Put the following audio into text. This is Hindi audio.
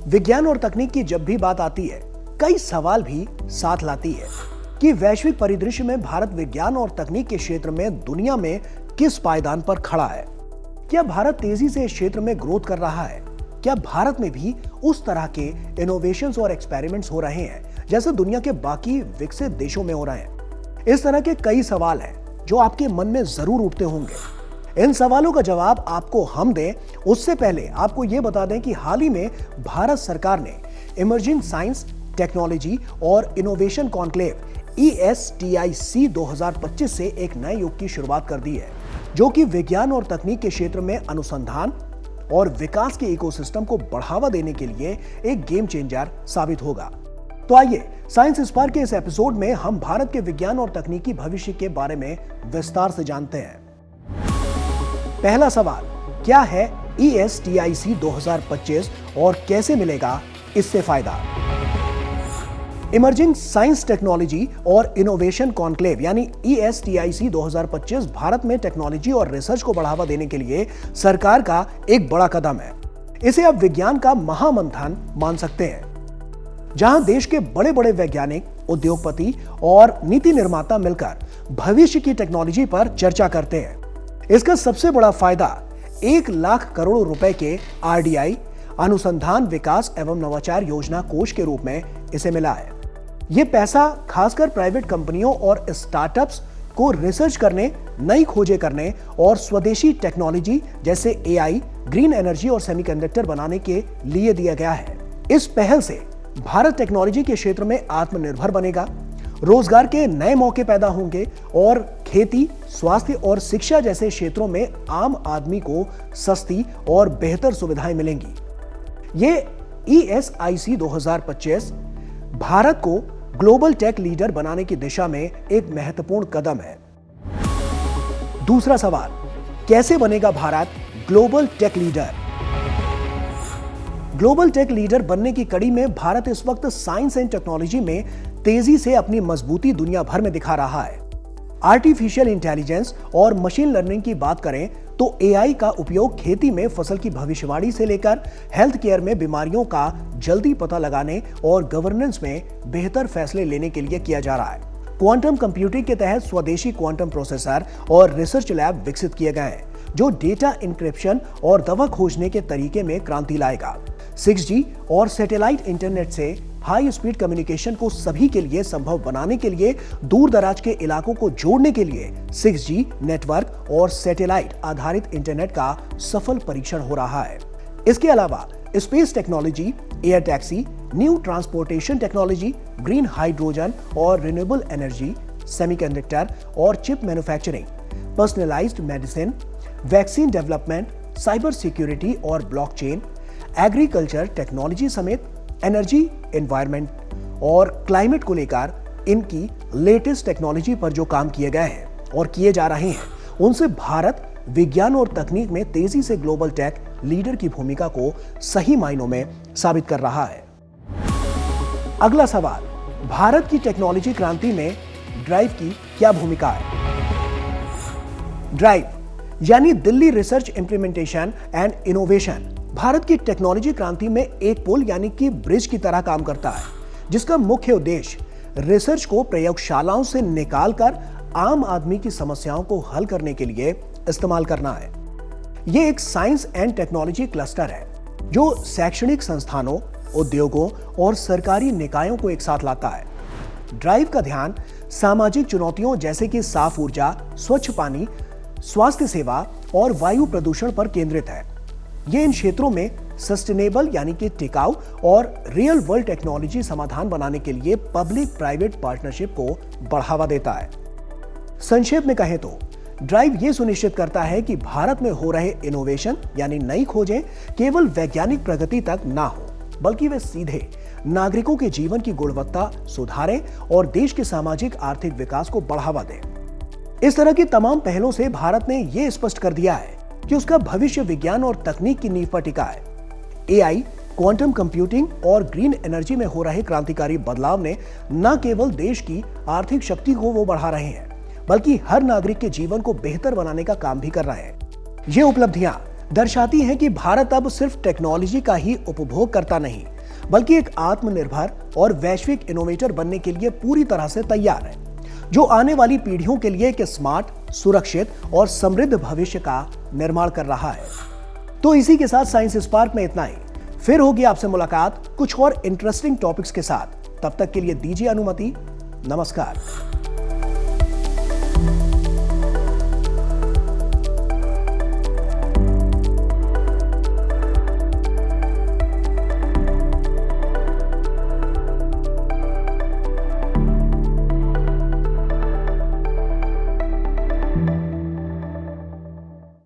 विज्ञान और तकनीक की जब भी बात आती है, कई सवाल भी साथ लाती है कि वैश्विक परिदृश्य में भारत विज्ञान और तकनीक के क्षेत्र में दुनिया में किस पायदान पर खड़ा है। क्या भारत तेजी से इस क्षेत्र में ग्रोथ कर रहा है? क्या भारत में भी उस तरह के इनोवेशंस और एक्सपेरिमेंट्स हो रहे हैं जैसे दुनिया के बाकी विकसित देशों में हो रहे हैं? इस तरह के कई सवाल हैं जो आपके मन में जरूर उठते होंगे। इन सवालों का जवाब आपको हम दें उससे पहले आपको यह बता दें कि हाल ही में भारत सरकार ने इमर्जिंग साइंस, टेक्नोलॉजी और इनोवेशन कॉन्क्लेव ESTIC 2025 से एक नए युग की शुरुआत कर दी है, जो कि विज्ञान और तकनीक के क्षेत्र में अनुसंधान और विकास के इकोसिस्टम को बढ़ावा देने के लिए एक गेम चेंजर साबित होगा। तो आइए साइंस स्पार्क के इस एपिसोड में हम भारत के विज्ञान और तकनीकी भविष्य के बारे में विस्तार से जानते हैं। पहला सवाल, क्या है ESTIC 2025 और कैसे मिलेगा इससे फायदा? इमर्जिंग साइंस, टेक्नोलॉजी और इनोवेशन कॉन्क्लेव यानी ESTIC 2025 भारत में टेक्नोलॉजी और रिसर्च को बढ़ावा देने के लिए सरकार का एक बड़ा कदम है। इसे आप विज्ञान का महामंथन मान सकते हैं, जहां देश के बड़े बड़े वैज्ञानिक, उद्योगपति और नीति निर्माता मिलकर भविष्य की टेक्नोलॉजी पर चर्चा करते हैं। इसका सबसे बड़ा फायदा 1 लाख करोड़ रुपए के RDI अनुसंधान, विकास एवं नवाचार योजना कोष के रूप में इसे मिला है। यह पैसा खासकर प्राइवेट कंपनियों और स्टार्टअप्स को रिसर्च करने, नई खोजें करने और स्वदेशी टेक्नोलॉजी जैसे AI, ग्रीन एनर्जी और सेमीकंडक्टर बनाने के लिए दिया गया है। इस पहल से भारत टेक्नोलॉजी के क्षेत्र में आत्मनिर्भर बनेगा, रोजगार के नए मौके पैदा होंगे और खेती, स्वास्थ्य और शिक्षा जैसे क्षेत्रों में आम आदमी को सस्ती और बेहतर सुविधाएं मिलेंगी। ये ESIC 2025 भारत को ग्लोबल टेक लीडर बनाने की दिशा में एक महत्वपूर्ण कदम है। दूसरा सवाल, कैसे बनेगा Bharat global tech leader? Global tech leader बनने की कड़ी में भारत इस वक्त साइंस एंड टेक्नोलॉजी में तेजी से अपनी मजबूती दुनिया भर में दिखा रहा है। आर्टिफिशियल इंटेलिजेंस और मशीन लर्निंग की बात करें तो AI का उपयोग खेती में फसल की भविष्यवाणी से लेकर हेल्थ केयर में बीमारियों का जल्दी पता लगाने और गवर्नेंस में बेहतर फैसले लेने के लिए किया जा रहा है। क्वांटम कंप्यूटिंग के तहत स्वदेशी क्वांटम प्रोसेसर और रिसर्च लैब विकसित किए गए हैं, जो डेटा इंक्रिप्शन और दवा खोजने के तरीके में क्रांति लाएगा। 6G और सैटेलाइट इंटरनेट से हाई स्पीड कम्युनिकेशन को सभी के लिए संभव बनाने के लिए दूर दराज के इलाकों को जोड़ने के लिए 6G नेटवर्क और सैटेलाइट आधारित इंटरनेट का सफल परीक्षण हो रहा है। इसके अलावा space technology, air taxi, new transportation technology, green hydrogen और रिन्यूएबल एनर्जी, सेमीकंडक्टर और chip manufacturing, personalised medicine, vaccine development, cyber security और ब्लॉकचेन, एग्रीकल्चर टेक्नोलॉजी समेत एनर्जी, एनवायरनमेंट और क्लाइमेट को लेकर इनकी लेटेस्ट टेक्नोलॉजी पर जो काम किए गए हैं और किए जा रहे हैं, उनसे भारत विज्ञान और तकनीक में तेजी से ग्लोबल टेक लीडर की भूमिका को सही मायनों में साबित कर रहा है। अगला सवाल, भारत की टेक्नोलॉजी क्रांति में ड्राइव की क्या भूमिका है? ड्राइव यानी Delhi research implementation and innovation Bharat की टेक्नोलॉजी क्रांति में एक पुल यानी कि ब्रिज की तरह काम करता है, जिसका मुख्य उद्देश्य रिसर्च को प्रयोगशालाओं से निकालकर आम आदमी की समस्याओं को हल करने के लिए इस्तेमाल करना है। यह एक साइंस एंड टेक्नोलॉजी क्लस्टर है जो शैक्षणिक संस्थानों, उद्योगों और सरकारी निकायों को एक साथ लाता है। ड्राइव का ध्यान सामाजिक चुनौतियों जैसे कि साफ ऊर्जा, स्वच्छ पानी, स्वास्थ्य सेवा और वायु प्रदूषण पर केंद्रित है। ये इन क्षेत्रों में सस्टेनेबल यानी कि टिकाऊ और रियल वर्ल्ड टेक्नोलॉजी समाधान बनाने के लिए पब्लिक प्राइवेट पार्टनरशिप को बढ़ावा देता है। संक्षेप में कहें तो ड्राइव ये सुनिश्चित करता है कि भारत में हो रहे इनोवेशन यानी नई खोजें केवल वैज्ञानिक प्रगति तक ना हो, बल्कि वे सीधे नागरिकों के जीवन की गुणवत्ता सुधारें और देश के सामाजिक आर्थिक विकास को बढ़ावा दें। इस तरह की तमाम पहलों से भारत ने यह स्पष्ट कर दिया है कि उसका भविष्य विज्ञान और तकनीक की नींव पर टिका है। AI, क्वांटम कंप्यूटिंग और ग्रीन एनर्जी में हो रहे क्रांतिकारी बदलाव ने न केवल देश की आर्थिक शक्ति को वो बढ़ा रहे हैं, बल्कि हर नागरिक के जीवन को बेहतर बनाने का काम भी कर रहे हैं। ये उपलब्धियां दर्शाती हैं कि भारत अब सिर्फ टेक्नोलॉजी का ही उपभोग करता नहीं, बल्कि एक आत्मनिर्भर और वैश्विक इनोवेटर बनने के लिए पूरी तरह से तैयार है, जो आने वाली पीढ़ियों के लिए एक स्मार्ट, सुरक्षित और समृद्ध भविष्य का निर्माण कर रहा है। तो इसी के साथ साइंस स्पार्क में इतना ही। फिर होगी आपसे मुलाकात कुछ और इंटरेस्टिंग टॉपिक्स के साथ। तब तक के लिए दीजिए अनुमति। नमस्कार।